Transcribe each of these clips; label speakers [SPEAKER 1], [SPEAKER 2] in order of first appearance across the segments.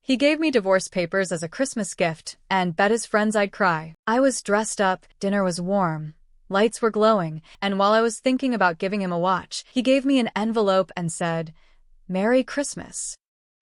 [SPEAKER 1] He gave me divorce papers as a Christmas gift and bet his friends I'd cry. I was dressed up, dinner was warm, lights were glowing, and while I was thinking about giving him a watch, he gave me an envelope and said, "Merry Christmas."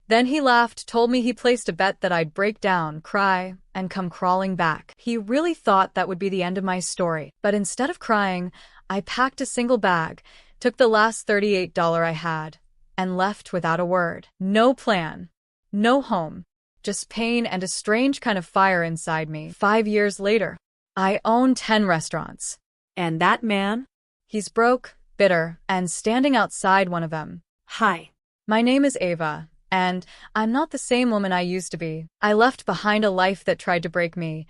[SPEAKER 1] Then he laughed, told me he placed a bet that I'd break down, cry, and come crawling back. He really thought that would be the end of my story. But instead of crying, I packed a single bag, took the last $38 I had, and left without a word. No plan. No home. Just pain and a strange kind of fire inside me. 5 years later, I own 10 restaurants.
[SPEAKER 2] And that man?
[SPEAKER 1] He's broke, bitter, and standing outside one of them.
[SPEAKER 2] Hi.
[SPEAKER 1] My name is Ava. And I'm not the same woman I used to be. I left behind a life that tried to break me.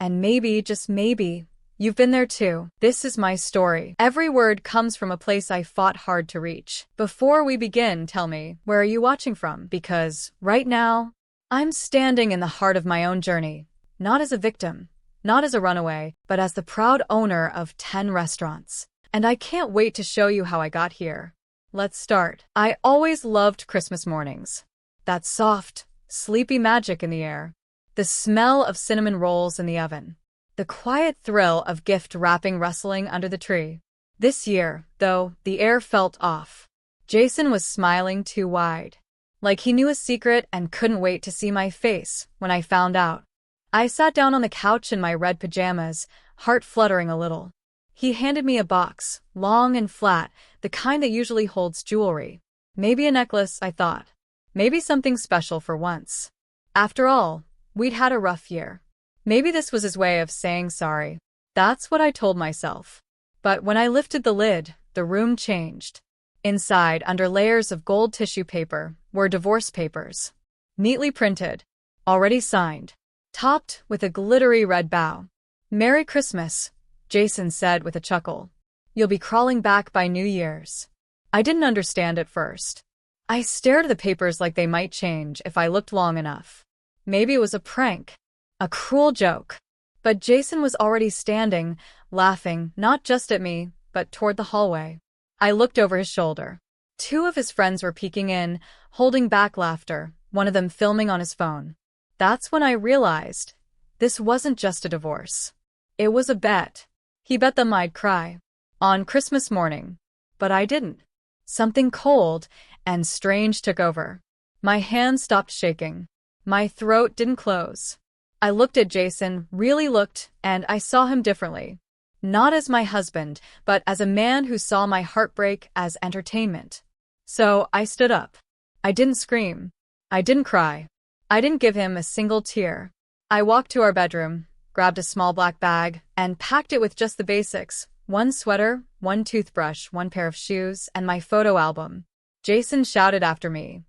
[SPEAKER 1] And maybe, just maybe, you've been there too. This is my story. Every word comes from a place I fought hard to reach. Before we begin, tell me, where are you watching from? Because, right now, I'm standing in the heart of my own journey. Not as a victim, not as a runaway, but as the proud owner of 10 restaurants. And I can't wait to show you how I got here. Let's start. I always loved Christmas mornings. That soft, sleepy magic in the air. The smell of cinnamon rolls in the oven. The quiet thrill of gift wrapping rustling under the tree. This year, though, the air felt off. Jason was smiling too wide. Like he knew a secret and couldn't wait to see my face when I found out. I sat down on the couch in my red pajamas, heart fluttering a little. He handed me a box, long and flat, the kind that usually holds jewelry. Maybe a necklace, I thought. Maybe something special for once. After all, we'd had a rough year. Maybe this was his way of saying sorry. That's what I told myself. But when I lifted the lid, the room changed. Inside, under layers of gold tissue paper, were divorce papers. Neatly printed. Already signed. Topped with a glittery red bow. "Merry Christmas," Jason said with a chuckle. "You'll be crawling back by New Year's." I didn't understand at first. I stared at the papers like they might change if I looked long enough. Maybe it was a prank. A cruel joke. But Jason was already standing, laughing, not just at me, but toward the hallway. I looked over his shoulder. 2 of his friends were peeking in, holding back laughter, one of them filming on his phone. That's when I realized this wasn't just a divorce. It was a bet. He bet them I'd cry. On Christmas morning. But I didn't. Something cold and strange took over. My hands stopped shaking. My throat didn't close. I looked at Jason, really looked, and I saw him differently. Not as my husband, but as a man who saw my heartbreak as entertainment. So I stood up. I didn't scream. I didn't cry. I didn't give him a single tear. I walked to our bedroom, grabbed a small black bag, and packed it with just the basics. 1 sweater, 1 toothbrush, 1 pair of shoes, and my photo album. Jason shouted after me,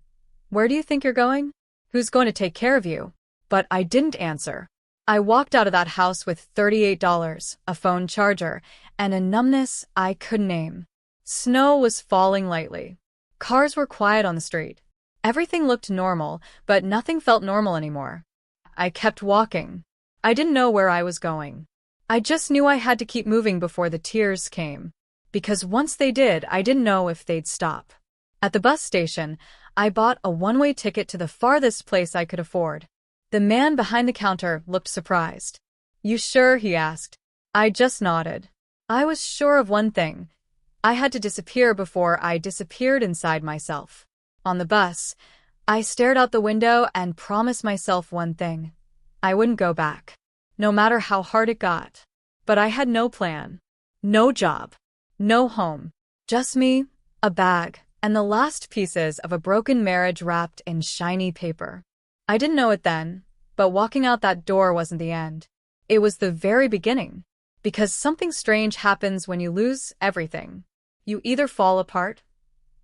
[SPEAKER 1] "Where do you think you're going? Who's going to take care of you?" But I didn't answer. I walked out of that house with $38, a phone charger, and a numbness I couldn't name. Snow was falling lightly. Cars were quiet on the street. Everything looked normal, but nothing felt normal anymore. I kept walking. I didn't know where I was going. I just knew I had to keep moving before the tears came. Because once they did, I didn't know if they'd stop. At the bus station, I bought a one-way ticket to the farthest place I could afford. The man behind the counter looked surprised. "You sure?" he asked. I just nodded. I was sure of one thing. I had to disappear before I disappeared inside myself. On the bus, I stared out the window and promised myself one thing. I wouldn't go back. No matter how hard it got. But I had no plan. No job. No home. Just me, a bag, and the last pieces of a broken marriage wrapped in shiny paper. I didn't know it then, but walking out that door wasn't the end. It was the very beginning. Because something strange happens when you lose everything. You either fall apart,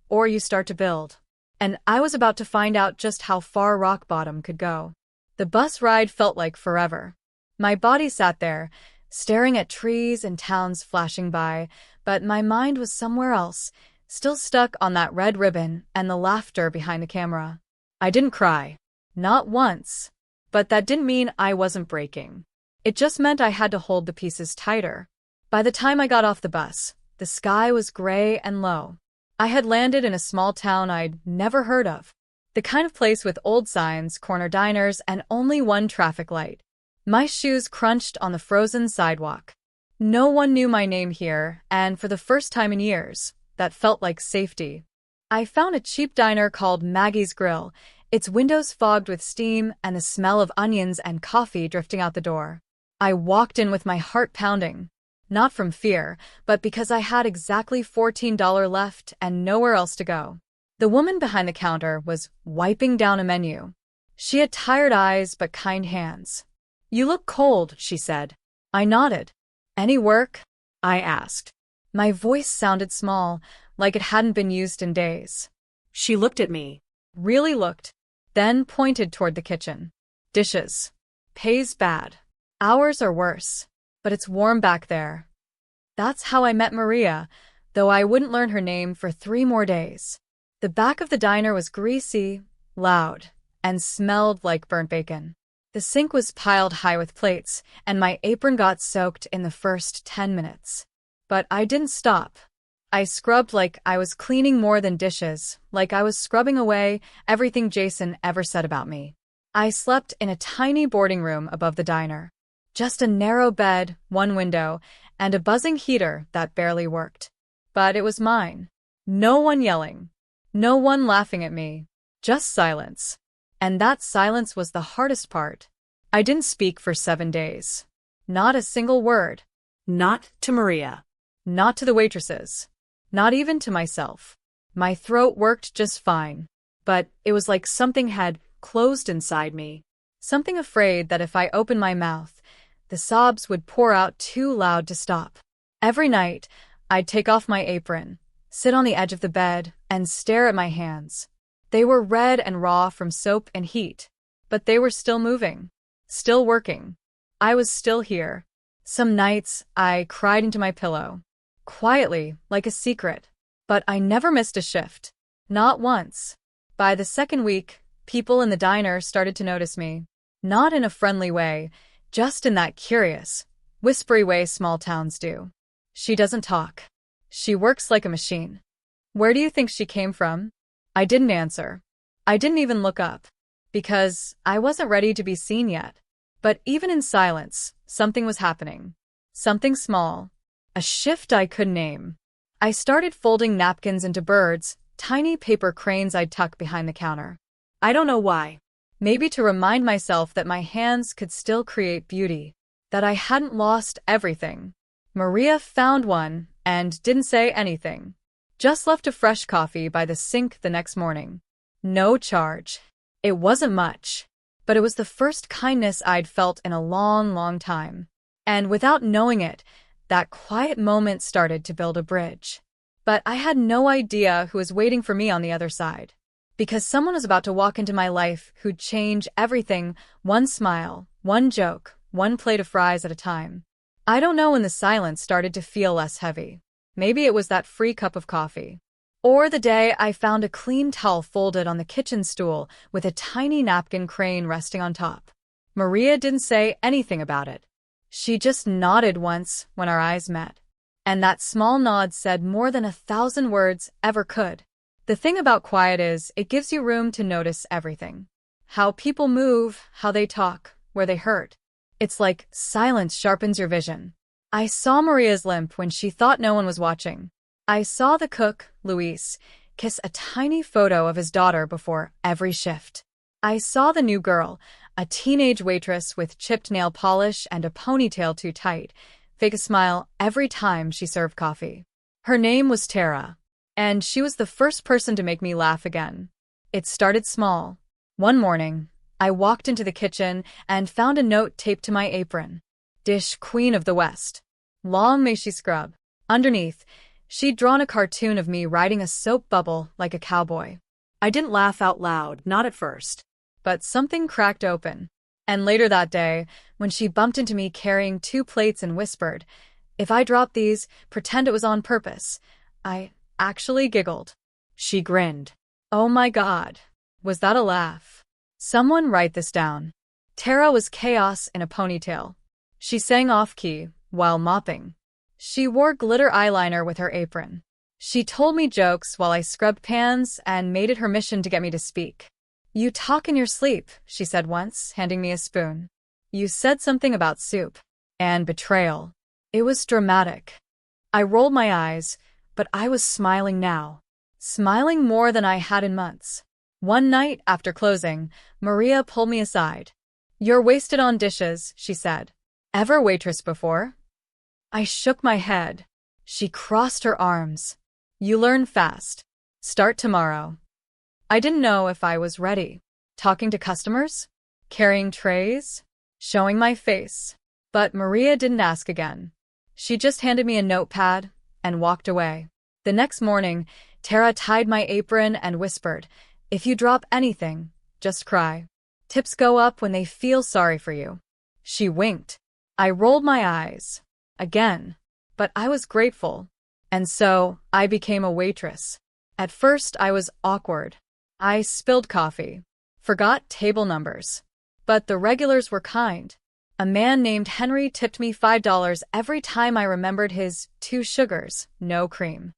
[SPEAKER 1] or you start to build. And I was about to find out just how far rock bottom could go. The bus ride felt like forever. My body sat there, staring at trees and towns flashing by, but my mind was somewhere else, still stuck on that red ribbon and the laughter behind the camera. I didn't cry. Not once. But that didn't mean I wasn't breaking. It just meant I had to hold the pieces tighter. By the time I got off the bus, the sky was gray and low. I had landed in a small town I'd never heard of. The kind of place with old signs, corner diners, and only one traffic light. My shoes crunched on the frozen sidewalk. No one knew my name here, and for the first time in years, that felt like safety. I found a cheap diner called Maggie's Grill, its windows fogged with steam and the smell of onions and coffee drifting out the door. I walked in with my heart pounding. Not from fear, but because I had exactly $14 left and nowhere else to go. The woman behind the counter was wiping down a menu. She had tired eyes but kind hands. "You look cold," she said. I nodded. "Any work?" I asked. My voice sounded small, like it hadn't been used in days.
[SPEAKER 2] She looked at me.
[SPEAKER 1] Really looked. Then pointed toward the kitchen. "Dishes. Pays bad. Hours are worse. But it's warm back there." That's how I met Maria, though I wouldn't learn her name for 3 more days. The back of the diner was greasy, loud, and smelled like burnt bacon. The sink was piled high with plates, and my apron got soaked in the first 10 minutes. But I didn't stop. I scrubbed like I was cleaning more than dishes, like I was scrubbing away everything Jason ever said about me. I slept in a tiny boarding room above the diner. Just a narrow bed, one window, and a buzzing heater that barely worked. But it was mine. No one yelling. No one laughing at me. Just silence. And that silence was the hardest part. I didn't speak for 7 days. Not a single word.
[SPEAKER 2] Not to Maria.
[SPEAKER 1] Not to the waitresses. Not even to myself. My throat worked just fine. But it was like something had closed inside me. Something afraid that if I opened my mouth, the sobs would pour out too loud to stop. Every night, I'd take off my apron, sit on the edge of the bed, and stare at my hands. They were red and raw from soap and heat, but they were still moving, still working. I was still here. Some nights, I cried into my pillow. Quietly, like a secret. But I never missed a shift. Not once. By the second week, people in the diner started to notice me. Not in a friendly way, just in that curious, whispery way small towns do. "She doesn't talk. She works like a machine. Where do you think she came from?" I didn't answer. I didn't even look up. Because I wasn't ready to be seen yet. But even in silence, something was happening. Something small. A shift I couldn't name. I started folding napkins into birds, tiny paper cranes I'd tuck behind the counter. I don't know why. Maybe to remind myself that my hands could still create beauty. That I hadn't lost everything. Maria found one and didn't say anything. Just left a fresh coffee by the sink the next morning. No charge. It wasn't much. But it was the first kindness I'd felt in a long, long time. And without knowing it, that quiet moment started to build a bridge. But I had no idea who was waiting for me on the other side. Because someone was about to walk into my life who'd change everything, one smile, one joke, one plate of fries at a time. I don't know when the silence started to feel less heavy. Maybe it was that free cup of coffee. Or the day I found a clean towel folded on the kitchen stool with a tiny napkin crane resting on top. Maria didn't say anything about it. She just nodded once when our eyes met. And that small nod said more than 1,000 words ever could. The thing about quiet is, it gives you room to notice everything. How people move, how they talk, where they hurt. It's like silence sharpens your vision. I saw Maria's limp when she thought no one was watching. I saw the cook, Luis, kiss a tiny photo of his daughter before every shift. I saw the new girl, a teenage waitress with chipped nail polish and a ponytail too tight, fake a smile every time she served coffee. Her name was Tara, and she was the first person to make me laugh again. It started small. One morning, I walked into the kitchen and found a note taped to my apron. Dish Queen of the West. Long may she scrub. Underneath, she'd drawn a cartoon of me riding a soap bubble like a cowboy.
[SPEAKER 2] I didn't laugh out loud, not at first.
[SPEAKER 1] But something cracked open. And later that day, when she bumped into me carrying 2 plates and whispered, "If I drop these, pretend it was on purpose," I actually giggled. She grinned. Oh my God. Was that a laugh? Someone write this down. Tara was chaos in a ponytail. She sang off-key while mopping. She wore glitter eyeliner with her apron. She told me jokes while I scrubbed pans and made it her mission to get me to speak. You talk in your sleep, she said once, handing me a spoon. You said something about soup. And betrayal. It was dramatic. I rolled my eyes, but I was smiling now. Smiling more than I had in months. One night, after closing, Maria pulled me aside. You're wasted on dishes, she said. Ever waitress before? I shook my head. She crossed her arms. You learn fast. Start tomorrow. I didn't know if I was ready. Talking to customers? Carrying trays? Showing my face. But Maria didn't ask again. She just handed me a notepad and walked away. The next morning, Tara tied my apron and whispered, if you drop anything, just cry. Tips go up when they feel sorry for you. She winked. I rolled my eyes. Again. But I was grateful. And so, I became a waitress. At first, I was awkward. I spilled coffee. Forgot table numbers. But the regulars were kind. A man named Henry tipped me $5 every time I remembered his 2 sugars, no cream.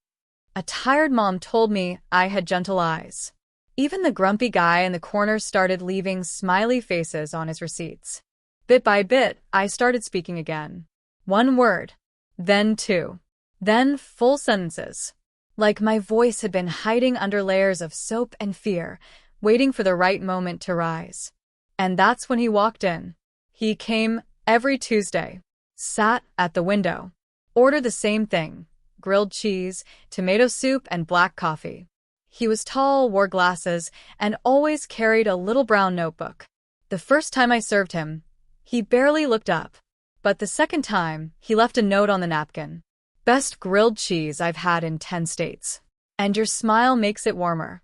[SPEAKER 1] A tired mom told me I had gentle eyes. Even the grumpy guy in the corner started leaving smiley faces on his receipts. Bit by bit, I started speaking again. 1 word. Then 2. Then full sentences. Like my voice had been hiding under layers of soap and fear, waiting for the right moment to rise. And that's when he walked in. He came every Tuesday. Sat at the window. Ordered the same thing. Grilled cheese, tomato soup, and black coffee. He was tall, wore glasses, and always carried a little brown notebook. The first time I served him, he barely looked up. But the second time, he left a note on the napkin. Best grilled cheese I've had in 10 states. And your smile makes it warmer.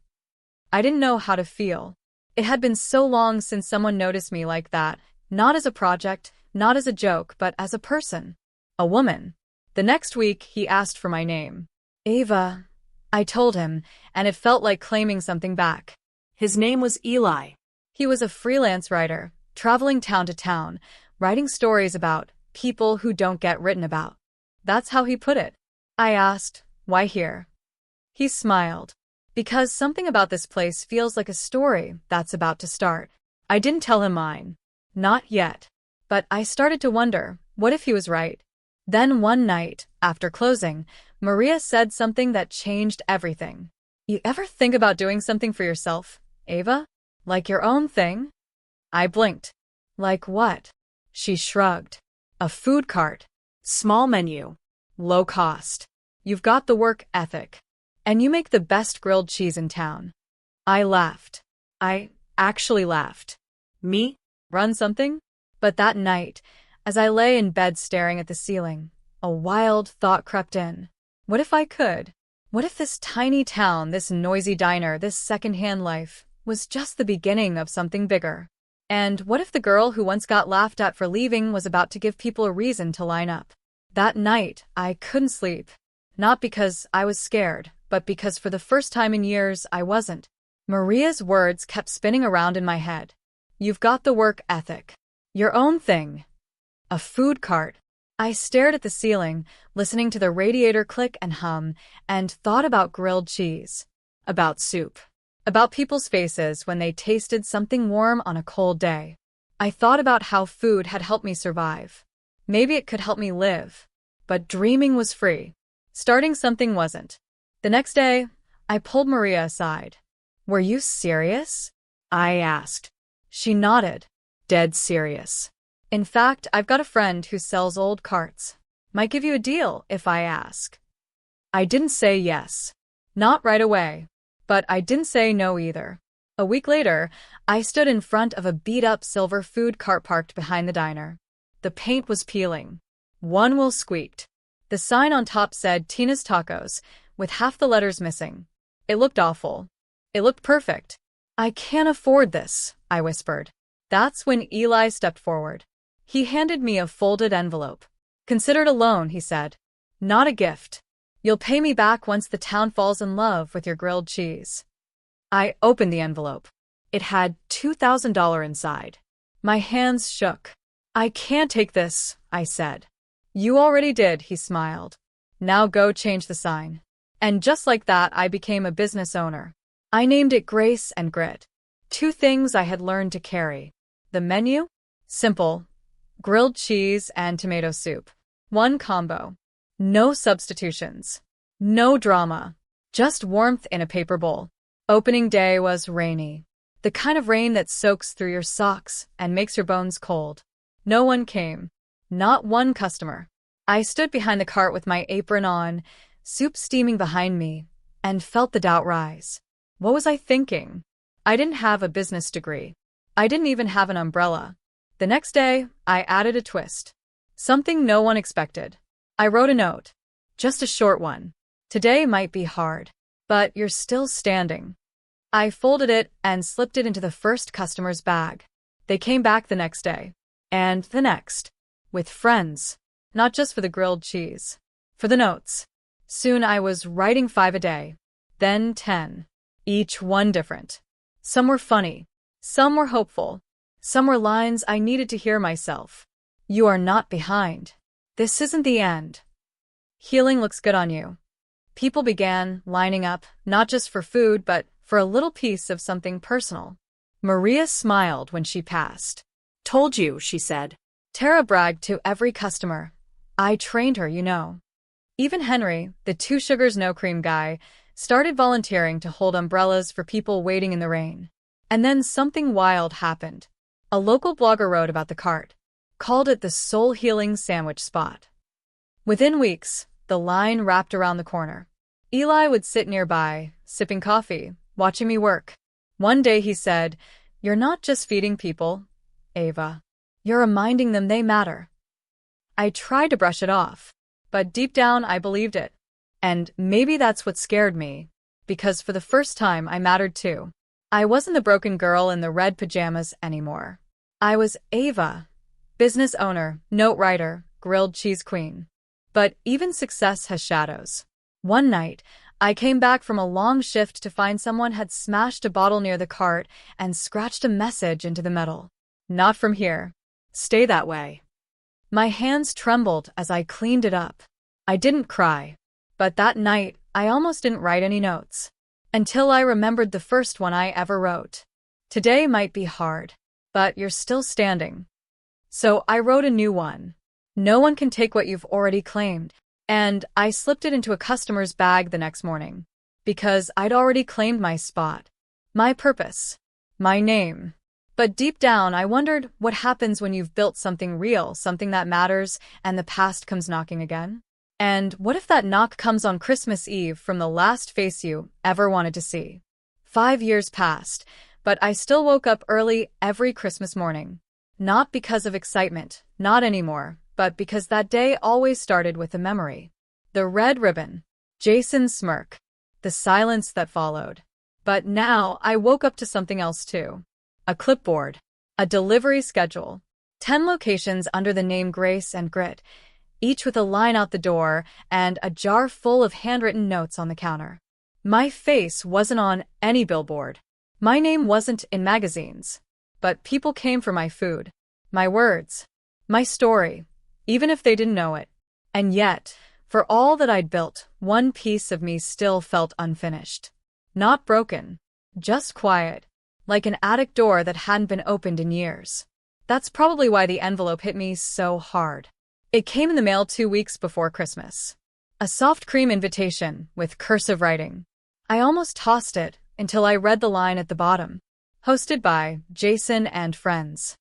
[SPEAKER 1] I didn't know how to feel. It had been so long since someone noticed me like that, not as a project, not as a joke, but as a person. A woman. The next week, he asked for my name. Ava. I told him, and it felt like claiming something back.
[SPEAKER 2] His name was Eli.
[SPEAKER 1] He was a freelance writer, traveling town to town, writing stories about people who don't get written about. That's how he put it. I asked, why here? He smiled. Because something about this place feels like a story that's about to start. I didn't tell him mine. Not yet. But I started to wonder, what if he was right? Then one night, after closing, Maria said something that changed everything. You ever think about doing something for yourself, Ava? Like your own thing? I blinked. Like what? She shrugged. A food cart. Small menu. Low cost. You've got the work ethic. And you make the best grilled cheese in town. I laughed. I actually laughed. Me? Run something? But that night, as I lay in bed staring at the ceiling, a wild thought crept in. What if I could? What if this tiny town, this noisy diner, this secondhand life, was just the beginning of something bigger? And what if the girl who once got laughed at for leaving was about to give people a reason to line up? That night, I couldn't sleep. Not because I was scared, but because for the first time in years, I wasn't. Maria's words kept spinning around in my head. You've got the work ethic. Your own thing. A food cart. I stared at the ceiling, listening to the radiator click and hum, and thought about grilled cheese. About soup. About people's faces when they tasted something warm on a cold day. I thought about how food had helped me survive. Maybe it could help me live. But dreaming was free. Starting something wasn't. The next day, I pulled Maria aside. Were you serious? I asked. She nodded. Dead serious. In fact, I've got a friend who sells old carts. Might give you a deal if I ask. I didn't say yes. Not right away. But I didn't say no either. A week later, I stood in front of a beat-up silver food cart parked behind the diner. The paint was peeling. One wheel squeaked. The sign on top said Tina's Tacos, with half the letters missing. It looked awful. It looked perfect. I can't afford this, I whispered. That's when Eli stepped forward. He handed me a folded envelope. Consider it a loan, he said. Not a gift. You'll pay me back once the town falls in love with your grilled cheese. I opened the envelope. It had $2,000 inside. My hands shook. I can't take this, I said. You already did, he smiled. Now go change the sign. And just like that, I became a business owner. I named it Grace and Grit. Two things I had learned to carry. The menu? Simple. Grilled cheese and tomato soup. One combo. No substitutions. No drama. Just warmth in a paper bowl. Opening day was rainy. The kind of rain that soaks through your socks and makes your bones cold. No one came. Not one customer. I stood behind the cart with my apron on, soup steaming behind me, and felt the doubt rise. What was I thinking? I didn't have a business degree. I didn't even have an umbrella. The next day, I added a twist. Something no one expected. I wrote a note. Just a short one. Today might be hard, but you're still standing. I folded it and slipped it into the first customer's bag. They came back the next day. And the next. With friends. Not just for the grilled cheese. For the notes. Soon I was writing 5 a day. Then 10. Each one different. Some were funny. Some were hopeful. Some were lines I needed to hear myself. You are not behind. This isn't the end. Healing looks good on you. People began lining up, not just for food, but for a little piece of something personal. Maria smiled when she passed.
[SPEAKER 2] Told you, she said.
[SPEAKER 1] Tara bragged to every customer. I trained her, you know. Even Henry, the 2 sugars no cream guy, started volunteering to hold umbrellas for people waiting in the rain. And then something wild happened. A local blogger wrote about the cart, called it the soul healing sandwich spot. Within weeks, the line wrapped around the corner. Eli would sit nearby, sipping coffee, watching me work. One day he said, "You're not just feeding people, Ava. You're reminding them they matter." I tried to brush it off, but deep down I believed it. And maybe that's what scared me, because for the first time I mattered too. I wasn't the broken girl in the red pajamas anymore. I was Ava, business owner, note writer, grilled cheese queen. But even success has shadows. One night, I came back from a long shift to find someone had smashed a bottle near the cart and scratched a message into the metal. Not from here. Stay that way. My hands trembled as I cleaned it up. I didn't cry. But that night, I almost didn't write any notes. Until I remembered the first one I ever wrote. Today might be hard, but you're still standing. So I wrote a new one. No one can take what you've already claimed. And I slipped it into a customer's bag the next morning. Because I'd already claimed my spot. My purpose. My name. But deep down, I wondered what happens when you've built something real, something that matters, and the past comes knocking again? And what if that knock comes on Christmas Eve from the last face you ever wanted to see? 5 years passed, but I still woke up early every Christmas morning. Not because of excitement, not anymore, but because that day always started with a memory. The red ribbon. Jason's smirk. The silence that followed. But now I woke up to something else too. A clipboard. A delivery schedule. 10 locations under the name Grace and Grit, each with a line out the door and a jar full of handwritten notes on the counter. My face wasn't on any billboard. My name wasn't in magazines. But people came for my food, my words, my story, even if they didn't know it. And yet, for all that I'd built, one piece of me still felt unfinished. Not broken, just quiet, like an attic door that hadn't been opened in years. That's probably why the envelope hit me so hard. It came in the mail 2 weeks before Christmas. A soft cream invitation with cursive writing. I almost tossed it until I read the line at the bottom. Hosted by Jason and friends.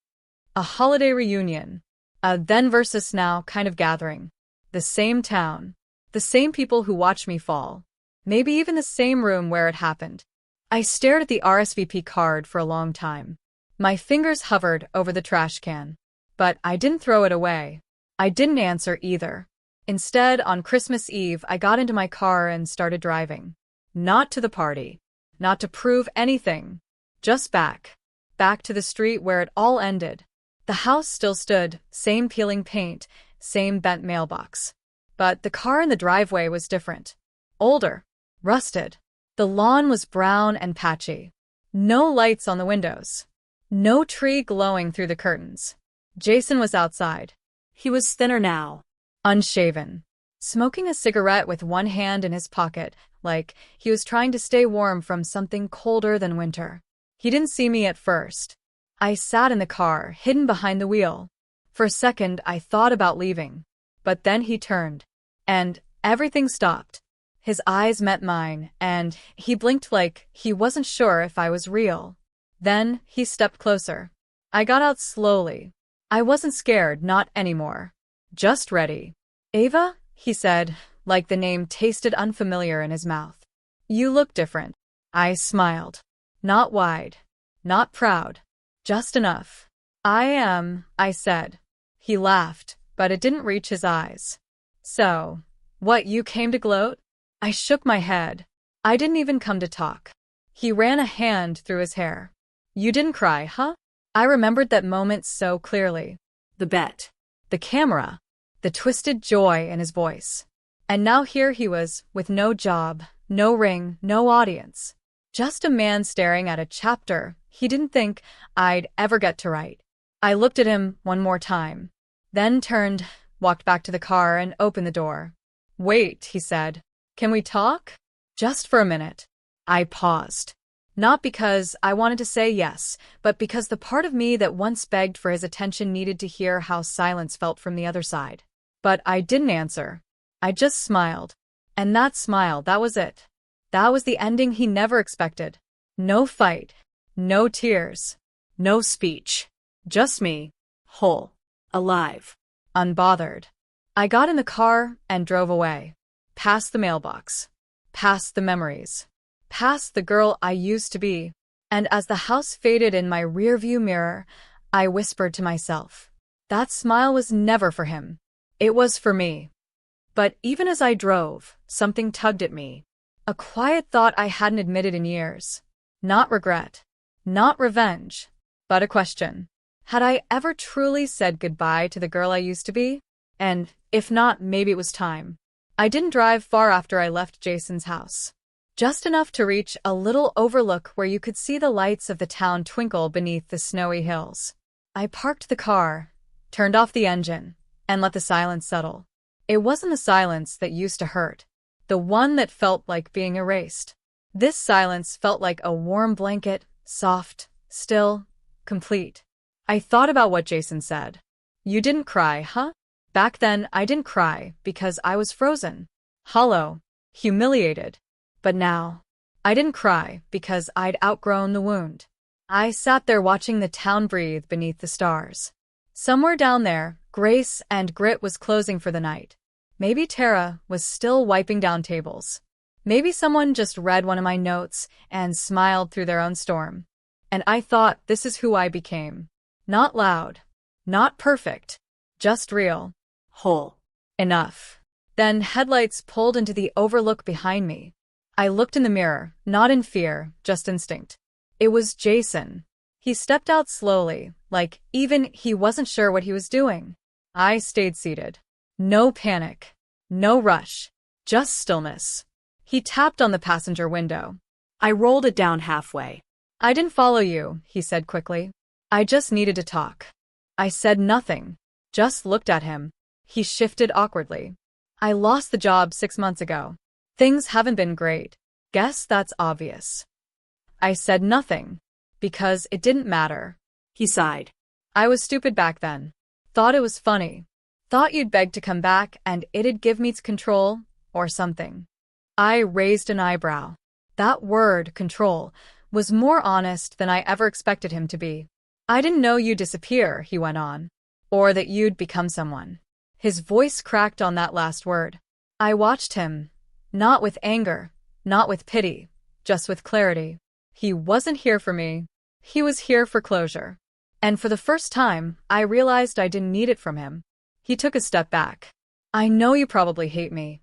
[SPEAKER 1] A holiday reunion. A then versus now kind of gathering. The same town. The same people who watched me fall. Maybe even the same room where it happened. I stared at the RSVP card for a long time. My fingers hovered over the trash can. But I didn't throw it away. I didn't answer either. Instead, on Christmas Eve, I got into my car and started driving. Not to the party. Not to prove anything. Just back. Back to the street where it all ended. The house still stood, same peeling paint, same bent mailbox. But the car in the driveway was different. Older. Rusted. The lawn was brown and patchy. No lights on the windows. No tree glowing through the curtains. Jason was outside.
[SPEAKER 2] He was thinner now.
[SPEAKER 1] Unshaven. Smoking a cigarette with one hand in his pocket, like he was trying to stay warm from something colder than winter. He didn't see me at first. I sat in the car, hidden behind the wheel. For a second, I thought about leaving. But then he turned. And everything stopped. His eyes met mine, and he blinked like he wasn't sure if I was real. Then he stepped closer. I got out slowly. I wasn't scared, not anymore. Just ready. Ava? He said, like the name tasted unfamiliar in his mouth. You look different. I smiled. Not wide. Not proud. Just enough. I said. He laughed, but it didn't reach his eyes. So, what, you came to gloat? I shook my head. I didn't even come to talk. He ran a hand through his hair. You didn't cry, huh? I remembered that moment so clearly.
[SPEAKER 2] The bet.
[SPEAKER 1] The camera. The twisted joy in his voice. And now here he was, with no job, no ring, no audience. Just a man staring at a chapter he didn't think I'd ever get to write. I looked at him one more time, then turned, walked back to the car and opened the door. Wait, he said. Can we talk? Just for a minute. I paused. Not because I wanted to say yes, but because the part of me that once begged for his attention needed to hear how silence felt from the other side. But I didn't answer. I just smiled. And that smile, that was it. That was the ending he never expected. No fight. No tears.
[SPEAKER 2] No speech.
[SPEAKER 1] Just me. Whole.
[SPEAKER 2] Alive.
[SPEAKER 1] Unbothered. I got in the car and drove away. Past the mailbox. Past the memories. Past the girl I used to be. And as the house faded in my rearview mirror, I whispered to myself. That smile was never for him. It was for me. But even as I drove, something tugged at me. A quiet thought I hadn't admitted in years. Not regret. Not revenge. But a question. Had I ever truly said goodbye to the girl I used to be? And, if not, maybe it was time. I didn't drive far after I left Jason's house. Just enough to reach a little overlook where you could see the lights of the town twinkle beneath the snowy hills. I parked the car, turned off the engine, and let the silence settle. It wasn't the silence that used to hurt. The one that felt like being erased. This silence felt like a warm blanket, soft, still, complete. I thought about what Jason said. You didn't cry, huh? Back then, I didn't cry because I was frozen. Hollow. Humiliated. But now, I didn't cry because I'd outgrown the wound. I sat there watching the town breathe beneath the stars. Somewhere down there, Grace and Grit was closing for the night. Maybe Tara was still wiping down tables. Maybe someone just read one of my notes and smiled through their own storm. And I thought, this is who I became. Not loud. Not perfect. Just real.
[SPEAKER 2] Whole.
[SPEAKER 1] Enough. Then headlights pulled into the overlook behind me. I looked in the mirror, not in fear, just instinct. It was Jason. He stepped out slowly, like even he wasn't sure what he was doing. I stayed seated. No panic. No rush. Just stillness. He tapped on the passenger window.
[SPEAKER 2] I rolled it down halfway.
[SPEAKER 1] I didn't follow you, he said quickly. I just needed to talk. I said nothing. Just looked at him. He shifted awkwardly. I lost the job 6 months ago. Things haven't been great. Guess that's obvious. I said nothing. Because it didn't matter.
[SPEAKER 2] He sighed.
[SPEAKER 1] I was stupid back then. Thought it was funny. Thought you'd beg to come back and it'd give me control, or something. I raised an eyebrow. That word, control, was more honest than I ever expected him to be. I didn't know you'd disappear, he went on. Or that you'd become someone. His voice cracked on that last word. I watched him. Not with anger, not with pity, just with clarity. He wasn't here for me. He was here for closure. And for the first time, I realized I didn't need it from him. He took a step back. I know you probably hate me.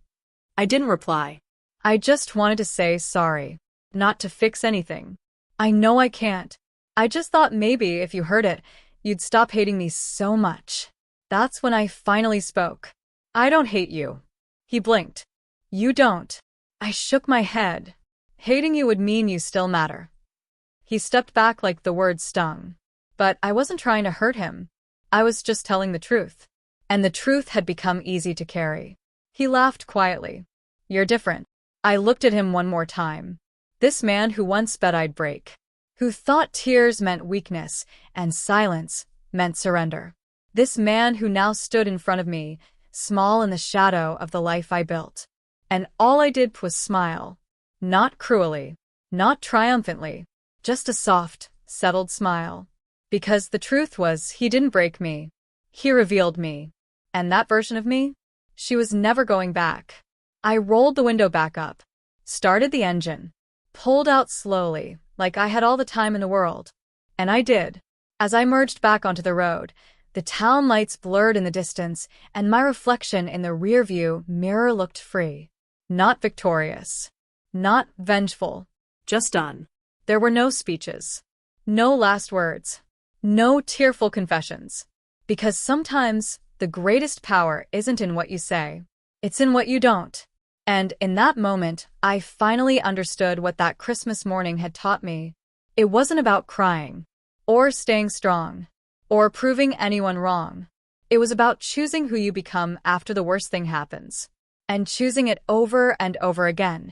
[SPEAKER 2] I didn't reply.
[SPEAKER 1] I just wanted to say sorry. Not to fix anything. I know I can't. I just thought maybe if you heard it, you'd stop hating me so much. That's when I finally spoke. I don't hate you. He blinked. You don't. I shook my head. Hating you would mean you still matter. He stepped back like the words stung. But I wasn't trying to hurt him. I was just telling the truth. And the truth had become easy to carry. He laughed quietly. You're different. I looked at him one more time. This man who once bet I'd break. who thought tears meant weakness and silence meant surrender. This man who now stood in front of me, small in the shadow of the life I built. And all I did was smile. Not cruelly, not triumphantly, just a soft, settled smile. Because the truth was, he didn't break me. He revealed me. And that version of me? She was never going back. I rolled the window back up, started the engine, pulled out slowly, like I had all the time in the world. And I did. As I merged back onto the road, the town lights blurred in the distance, and my reflection in the rearview mirror looked free. Not victorious. Not vengeful.
[SPEAKER 2] Just done.
[SPEAKER 1] There were no speeches. No last words. No tearful confessions. Because sometimes the greatest power isn't in what you say. It's in what you don't. And in that moment, I finally understood what that Christmas morning had taught me. It wasn't about crying, or staying strong, or proving anyone wrong. It was about choosing who you become after the worst thing happens. And choosing it over and over again,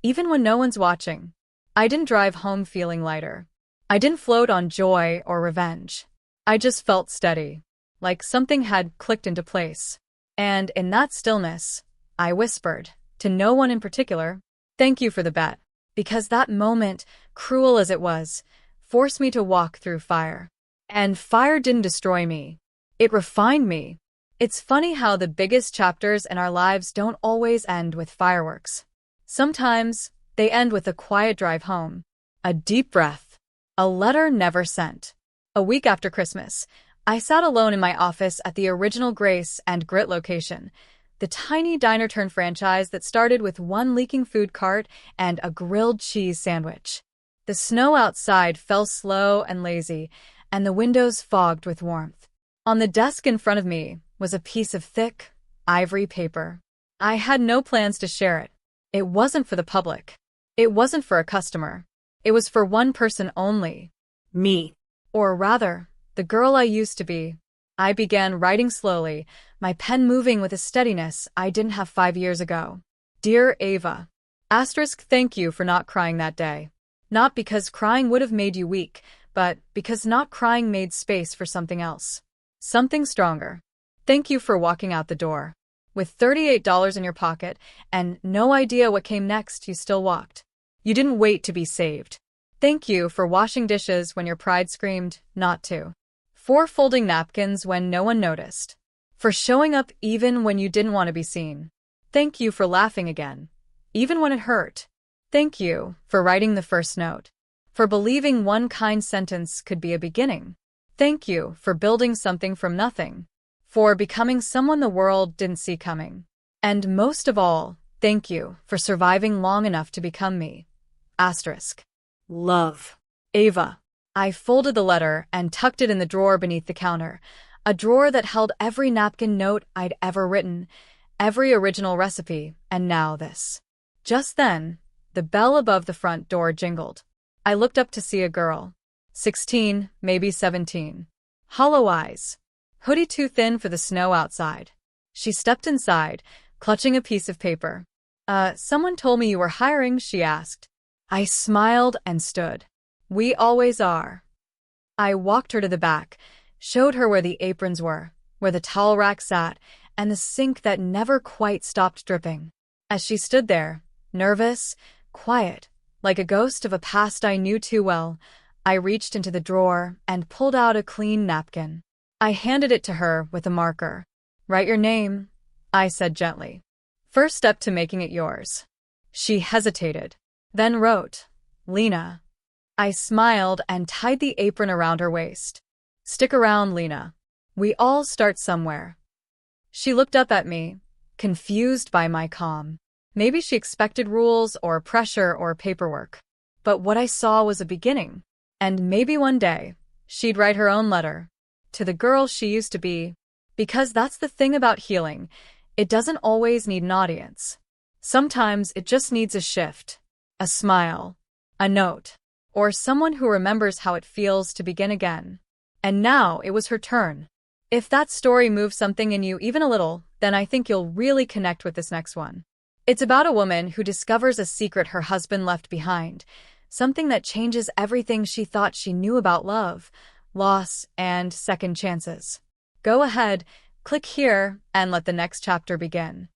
[SPEAKER 1] even when no one's watching. I didn't drive home feeling lighter. I didn't float on joy or revenge. I just felt steady, like something had clicked into place. And in that stillness, I whispered, to no one in particular, thank you for the bet. Because that moment, cruel as it was, forced me to walk through fire. And fire didn't destroy me. It refined me. It's funny how the biggest chapters in our lives don't always end with fireworks. Sometimes, they end with a quiet drive home, a deep breath, a letter never sent. A week after Christmas, I sat alone in my office at the original Grace and Grit location, the tiny diner-turned-franchise that started with one leaking food cart and a grilled cheese sandwich. The snow outside fell slow and lazy, and the windows fogged with warmth. On the desk in front of me was a piece of thick, ivory paper. I had no plans to share it. It wasn't for the public. It wasn't for a customer. It was for one person only.
[SPEAKER 2] Me.
[SPEAKER 1] Or rather, the girl I used to be. I began writing slowly, my pen moving with a steadiness I didn't have 5 years ago. Dear Ava. Thank you for not crying that day. Not because crying would have made you weak, but because not crying made space for something else. Something stronger. Thank you for walking out the door. With $38 in your pocket and no idea what came next, you still walked. You didn't wait to be saved. Thank you for washing dishes when your pride screamed not to. For folding napkins when no one noticed. For showing up even when you didn't want to be seen. Thank you for laughing again, even when it hurt. Thank you for writing the first note. For believing one kind sentence could be a beginning. Thank you for building something from nothing. For becoming someone the world didn't see coming. And most of all, thank you for surviving long enough to become me.
[SPEAKER 2] Love.
[SPEAKER 1] Ava. I folded the letter and tucked it in the drawer beneath the counter, a drawer that held every napkin note I'd ever written, every original recipe, and now this. Just then, the bell above the front door jingled. I looked up to see a girl. 16, maybe 17. Hollow eyes. Hoodie too thin for the snow outside. She stepped inside, clutching a piece of paper. Someone told me you were hiring, she asked. I smiled and stood. We always are. I walked her to the back, showed her where the aprons were, where the towel rack sat, and the sink that never quite stopped dripping. As she stood there, nervous, quiet, like a ghost of a past I knew too well, I reached into the drawer and pulled out a clean napkin. I handed it to her with a marker. Write your name, I said gently. First step to making it yours. She hesitated, then wrote, Lena. I smiled and tied the apron around her waist. Stick around, Lena. We all start somewhere. She looked up at me, confused by my calm. Maybe she expected rules or pressure or paperwork. But what I saw was a beginning. And maybe one day, she'd write her own letter. To the girl she used to be. Because that's the thing about healing. It doesn't always need an audience. Sometimes it just needs a shift, a smile, a note, or someone who remembers how it feels to begin again. And now it was her turn. If that story moves something in you even a little, then I think you'll really connect with this next one. It's about a woman who discovers a secret her husband left behind, something that changes everything she thought she knew about love, loss, and second chances. Go ahead, click here, and let the next chapter begin.